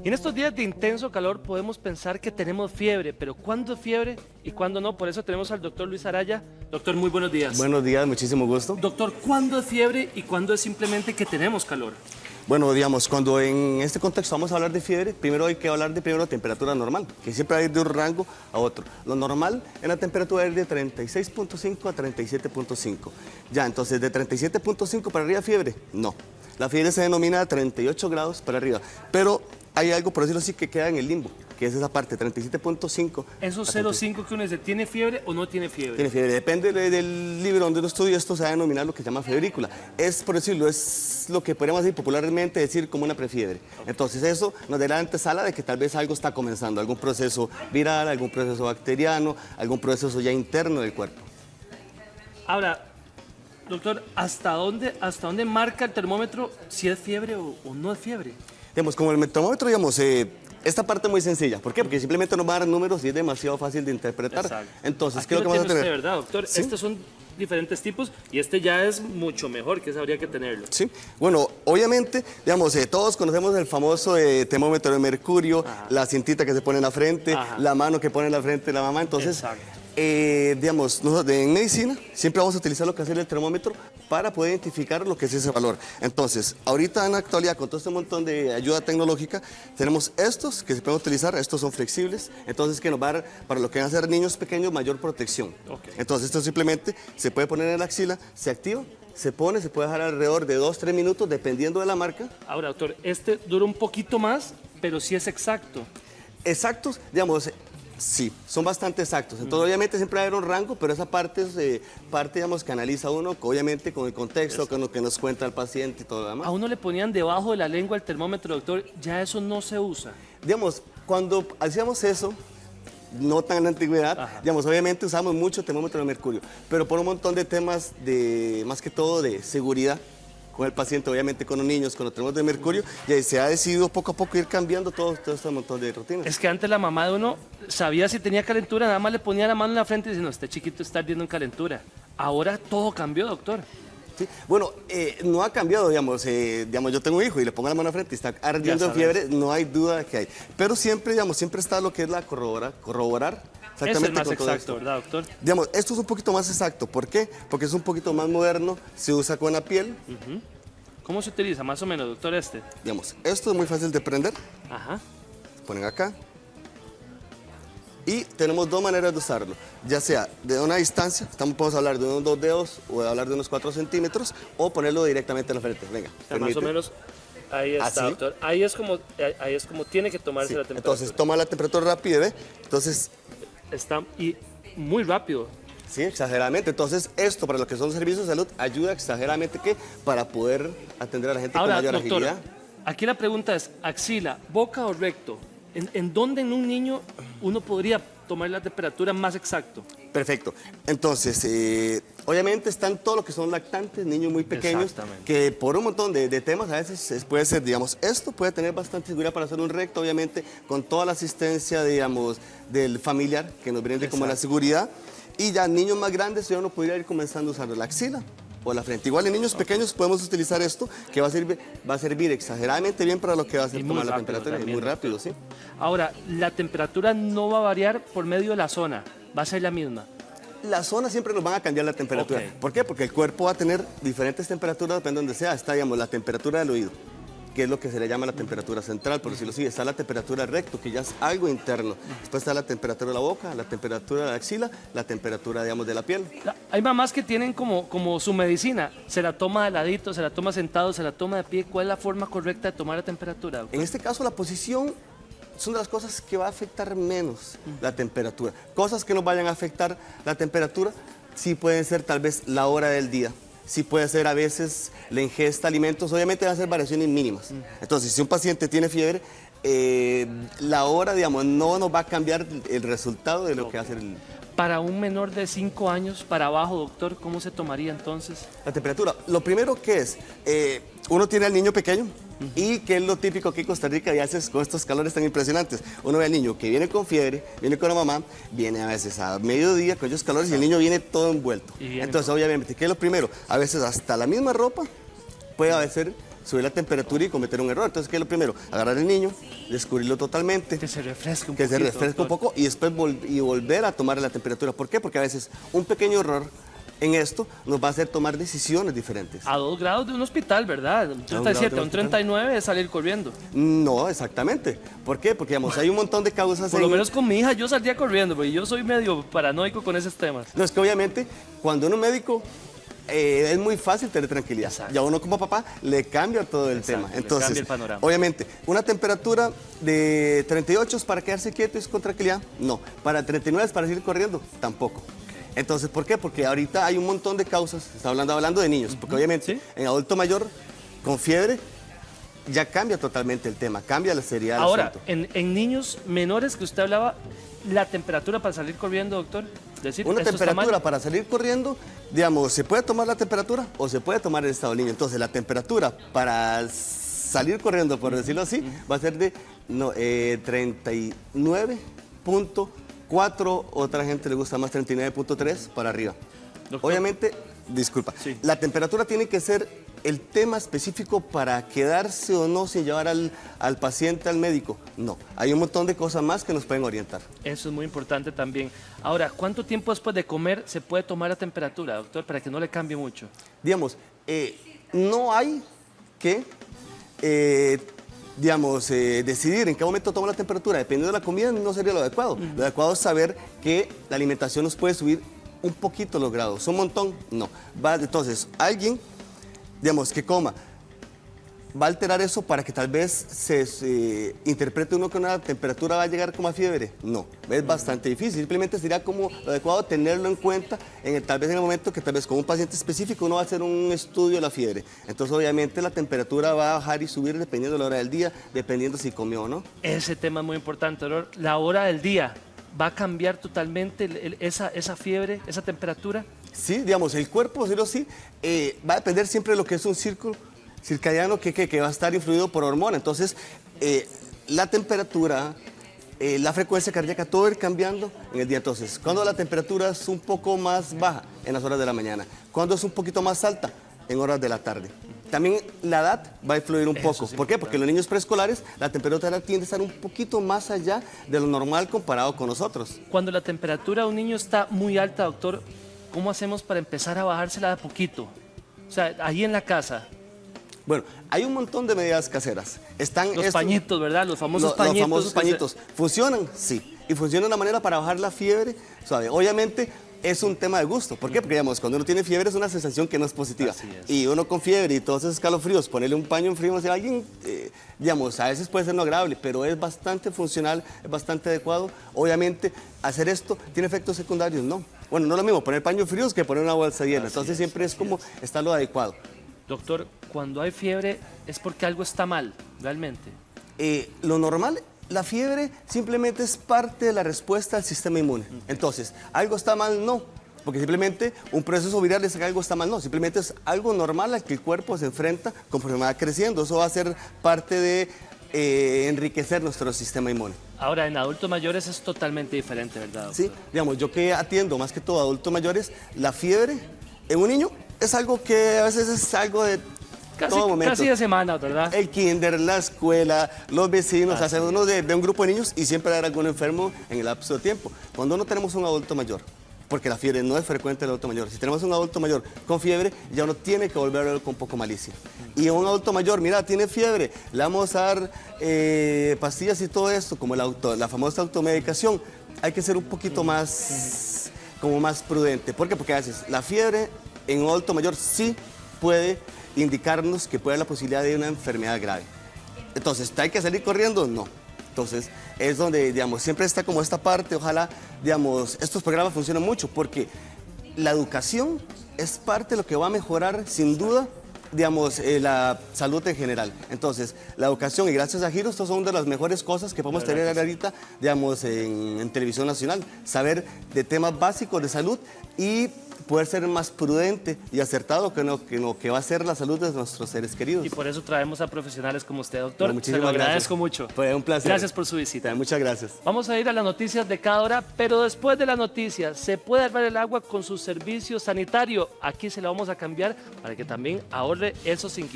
En estos días de intenso calor podemos pensar que tenemos fiebre, pero ¿cuándo es fiebre y cuándo no? Por eso tenemos al doctor Luis Araya. Doctor, muy buenos días. Buenos días, muchísimo gusto. Doctor, ¿cuándo es fiebre y cuándo es simplemente que tenemos calor? Bueno, digamos, cuando en este contexto vamos a hablar de fiebre, primero hay que hablar de temperatura normal, que siempre hay de un rango a otro. Lo normal en la temperatura es de 36.5 a 37.5. Ya, entonces, de 37.5 para arriba fiebre, no. La fiebre se denomina 38 grados para arriba, pero hay algo, por decirlo así, que queda en el limbo, que es esa parte, 37.5. ¿Esos 0,5 que uno dice, tiene fiebre o no tiene fiebre? Tiene fiebre, depende del libro donde uno estudia, esto se va a denominar lo que se llama febrícula. Es, por decirlo, es lo que podríamos decir popularmente decir como una prefiebre. Entonces eso nos da la antesala de que tal vez algo está comenzando, algún proceso viral, algún proceso bacteriano, algún proceso ya interno del cuerpo. Ahora, doctor, ¿hasta dónde marca el termómetro si es fiebre o no es fiebre? Digamos, como el termómetro, digamos, esta parte es muy sencilla. ¿Por qué? Porque simplemente nos va a dar números y es demasiado fácil de interpretar. Exacto. Entonces, Aquí ¿qué es lo que lo vamos a tiene tener? usted, ¿verdad, doctor? ¿Sí? Estos son diferentes tipos y este ya es mucho mejor, que ese habría que tenerlo. Sí, bueno, obviamente, digamos, todos conocemos el famoso termómetro de mercurio, la cintita que se pone en la frente, la mano que pone en la frente de la mamá. Entonces, digamos, nosotros en medicina siempre vamos a utilizar lo que es el termómetro para poder identificar lo que es ese valor. Entonces, ahorita en la actualidad, con todo este montón de ayuda tecnológica, tenemos estos que se pueden utilizar, estos son flexibles, entonces que nos va a dar, para lo que van a ser niños pequeños, mayor protección. Entonces, esto simplemente se puede poner en la axila, se activa, se pone, se puede dejar alrededor de 2-3 minutos, dependiendo de la marca. Ahora, doctor, este dura un poquito más, pero sí es exacto. Exactos, digamos, sí, son bastante exactos. Entonces, obviamente siempre va a haber un rango, pero esa parte es parte, digamos, que analiza uno, obviamente con el contexto, con lo que nos cuenta el paciente y todo lo demás. A uno le ponían debajo de la lengua el termómetro, doctor, ya eso no se usa. Digamos, cuando hacíamos eso, no tan en la antigüedad, digamos, obviamente usamos mucho termómetro de mercurio, pero por un montón de temas de, más que todo, de seguridad con el paciente, obviamente con los niños, con los termómetros de mercurio, y se ha decidido poco a poco ir cambiando todo este montón de rutinas. Es que antes la mamá de uno sabía si tenía calentura, nada más le ponía la mano en la frente y decía, no, este chiquito está ardiendo en calentura. Ahora todo cambió, doctor. Sí. Bueno, no ha cambiado, digamos, yo tengo un hijo y le pongo la mano en la frente y está ardiendo en fiebre, no hay duda que hay. Pero siempre, digamos, siempre está lo que es la corroborar. Eso es más exacto, ¿verdad, doctor? Digamos, esto es un poquito más exacto. ¿Por qué? Porque es un poquito más moderno, se usa con la piel. ¿Cómo se utiliza más o menos, doctor, este? Digamos, esto es muy fácil de prender. Ponen acá. Y tenemos dos maneras de usarlo, ya sea de una distancia, podemos hablar de unos 2 dedos o de hablar de unos 4 centímetros, o ponerlo directamente en la frente. Venga, más o menos, ahí está, doctor. Ahí es como tiene que tomarse la temperatura. Entonces, toma la temperatura rápida, ¿ve? Entonces... Está muy rápido. Sí, exageradamente. Entonces, esto para lo que son servicios de salud ayuda exageradamente para poder atender a la gente con mayor agilidad. Aquí la pregunta es, axila, boca o recto. ¿En dónde en un niño uno podría tomar la temperatura más exacto? Perfecto. Entonces, obviamente están todo lo que son lactantes, niños muy pequeños, que por un montón de temas a veces puede ser, digamos, esto puede tener bastante seguridad para hacer un recto, obviamente, con toda la asistencia, digamos, del familiar que nos brinde como la seguridad. Y ya niños más grandes ya uno podría ir comenzando a usar la axila o la frente. Igual en niños pequeños podemos utilizar esto, que va a servir exageradamente bien para lo que va a hacer tomar la temperatura, muy rápido, ¿sí? Ahora, la temperatura no va a variar por medio de la zona, va a ser la misma. La zona siempre nos van a cambiar la temperatura. ¿Por qué? Porque el cuerpo va a tener diferentes temperaturas, depende de donde sea. Está, digamos, la temperatura del oído, que es lo que se le llama la temperatura central, por decirlo así. Está la temperatura del recto, que ya es algo interno. Después está la temperatura de la boca, la temperatura de la axila, la temperatura, digamos, de la piel. Hay mamás que tienen como su medicina, se la toma de ladito, se la toma sentado, se la toma de pie. ¿Cuál es la forma correcta de tomar la temperatura, doctor? En este caso, la posición son de las cosas que va a afectar menos la temperatura. Cosas que nos vayan a afectar la temperatura, sí pueden ser tal vez la hora del día. Sí puede ser a veces la ingesta de alimentos, obviamente van a ser variaciones mínimas. Entonces, si un paciente tiene fiebre, la hora, digamos, no nos va a cambiar el resultado de lo que hace el... Para un menor de 5 años para abajo, doctor, ¿cómo se tomaría entonces? La temperatura. Lo primero que es, uno tiene al niño pequeño, y que es lo típico aquí en Costa Rica y haces con estos calores tan impresionantes. Uno ve al niño que viene con fiebre, viene con la mamá, viene a veces a mediodía con esos calores y el niño viene todo envuelto. Entonces, obviamente, ¿qué es lo primero? A veces hasta la misma ropa puede a veces subir la temperatura y cometer un error. Entonces, ¿qué es lo primero? Agarrar al niño, descubrirlo totalmente. Que se refresque un Que poquito. se refresque un poco y después volver a tomar la temperatura. ¿Por qué? Porque a veces un pequeño error en esto nos va a hacer tomar decisiones diferentes. A 2 grados de un hospital, ¿verdad? Un 37, un 39 es salir corriendo. No, exactamente. ¿Por qué? Porque, digamos, hay un montón de causas. Por lo menos con mi hija yo saldría corriendo, porque yo soy medio paranoico con esos temas. No, es que obviamente cuando uno es médico es muy fácil tener tranquilidad. Exacto. Ya uno como papá le cambia todo el Exacto, tema. le Entonces, cambia el panorama. obviamente, una temperatura de 38 es para quedarse quieto y con tranquilidad. No. Para 39 es para seguir corriendo. Tampoco. Entonces, ¿por qué? Porque ahorita hay un montón de causas. Está hablando de niños. Porque obviamente ¿Sí? en adulto mayor con fiebre ya cambia totalmente el tema. Cambia la seriedad del Ahora, asunto. en niños menores que usted hablaba, la temperatura para salir corriendo, doctor. Decir, Una ¿esto está temperatura mal? para salir corriendo, digamos, se puede tomar la temperatura o se puede tomar el estado del niño. Entonces, la temperatura para salir corriendo, por decirlo así, va a ser de 39.4, otra gente le gusta más 39.3 para arriba. Doctor. Obviamente, disculpa, Sí. la temperatura tiene que ser el tema específico para quedarse o no sin llevar al paciente al médico. No, hay un montón de cosas más que nos pueden orientar. Eso es muy importante también. Ahora, ¿cuánto tiempo después de comer se puede tomar la temperatura, doctor, para que no le cambie mucho? Digamos, no hay que, decidir en qué momento toma la temperatura. Dependiendo de la comida no sería lo adecuado. Lo adecuado es saber que la alimentación nos puede subir un poquito los grados. ¿Un montón? No. Entonces, alguien, digamos, que coma, va a alterar eso para que tal vez se interprete uno que una temperatura va a llegar como a fiebre. No, es bastante difícil. Simplemente sería como lo adecuado tenerlo en cuenta tal vez en el momento que tal vez con un paciente específico uno va a hacer un estudio de la fiebre. Entonces obviamente la temperatura va a bajar y subir dependiendo de la hora del día, dependiendo si comió o no. Ese tema es muy importante, doctor. La hora del día, ¿va a cambiar totalmente esa fiebre, esa temperatura? Sí, digamos, el cuerpo, sí, va a depender siempre de lo que es un círculo circadiano que va a estar influido por hormona. Entonces, la temperatura, la frecuencia cardíaca, todo va a ir cambiando en el día. Entonces, cuando la temperatura es un poco más baja, en las horas de la mañana. Cuando es un poquito más alta, en horas de la tarde. También la edad va a influir un poco. sí, ¿Por qué? Porque los niños preescolares, la temperatura tiende a estar un poquito más allá de lo normal comparado con nosotros. Cuando la temperatura de un niño está muy alta, doctor, ¿cómo hacemos para empezar a bajársela de a poquito? O sea, ahí en la casa, Bueno, hay un montón de medidas caseras. Están los pañitos, ¿verdad? Los famosos pañitos. Los famosos que se- pañitos. ¿Funcionan? Sí. Y funcionan de una manera para bajar la fiebre suave. Obviamente es un tema de gusto. ¿Por qué? Porque, digamos, cuando uno tiene fiebre es una sensación que no es positiva. Así es. Y uno con fiebre y todos esos escalofríos, ponerle un paño en frío a alguien, digamos, a veces puede ser no agradable, pero es bastante funcional, es bastante adecuado. Obviamente, hacer esto tiene efectos secundarios, ¿no? Bueno, no es lo mismo poner paños fríos que poner una bolsa llena. Entonces siempre es como está lo adecuado. Doctor, cuando hay fiebre es porque algo está mal, realmente. Lo normal, la fiebre simplemente es parte de la respuesta al sistema inmune. Entonces, ¿algo está mal? No. Porque simplemente un proceso viral es que algo está mal, no. Simplemente es algo normal al que el cuerpo se enfrenta conforme va creciendo. Eso va a ser parte de enriquecer nuestro sistema inmune. Ahora, en adultos mayores es totalmente diferente, ¿verdad, doctor? Sí, digamos, yo que atiendo más que todo a adultos mayores, la fiebre en un niño es algo que a veces es algo de todo momento. Casi de semana, ¿verdad? El kinder, la escuela, los vecinos, hace uno de un grupo de niños y siempre hay algún enfermo en el lapso de tiempo. Cuando no tenemos un adulto mayor, porque la fiebre no es frecuente en el adulto mayor, si tenemos un adulto mayor con fiebre, ya uno tiene que volver a verlo con poco malicia. Y un adulto mayor, mira, tiene fiebre, le vamos a dar pastillas y todo esto, como la famosa automedicación, hay que ser un poquito más, como más prudente. ¿Por qué? Porque a veces la fiebre en un adulto mayor sí puede indicarnos que puede haber la posibilidad de una enfermedad grave. Entonces, ¿hay que salir corriendo? No. Entonces, es donde, digamos, siempre está como esta parte, ojalá, digamos, estos programas funcionen mucho, porque la educación es parte de lo que va a mejorar, sin duda, digamos, la salud en general. Entonces, la educación, y gracias a Giro, estas son de las mejores cosas que podemos tener ahorita, digamos, en televisión nacional, saber de temas básicos de salud y poder ser más prudente y acertado que va a ser la salud de nuestros seres queridos. Y por eso traemos a profesionales como usted, doctor. Bueno, Se muchísimas lo gracias. agradezco mucho. Fue un placer. Gracias por su visita. Muchas gracias. Vamos a ir a las noticias de cada hora, pero después de las noticias, ¿se puede salvar el agua con su servicio sanitario? Aquí se la vamos a cambiar para que también ahorre esos 5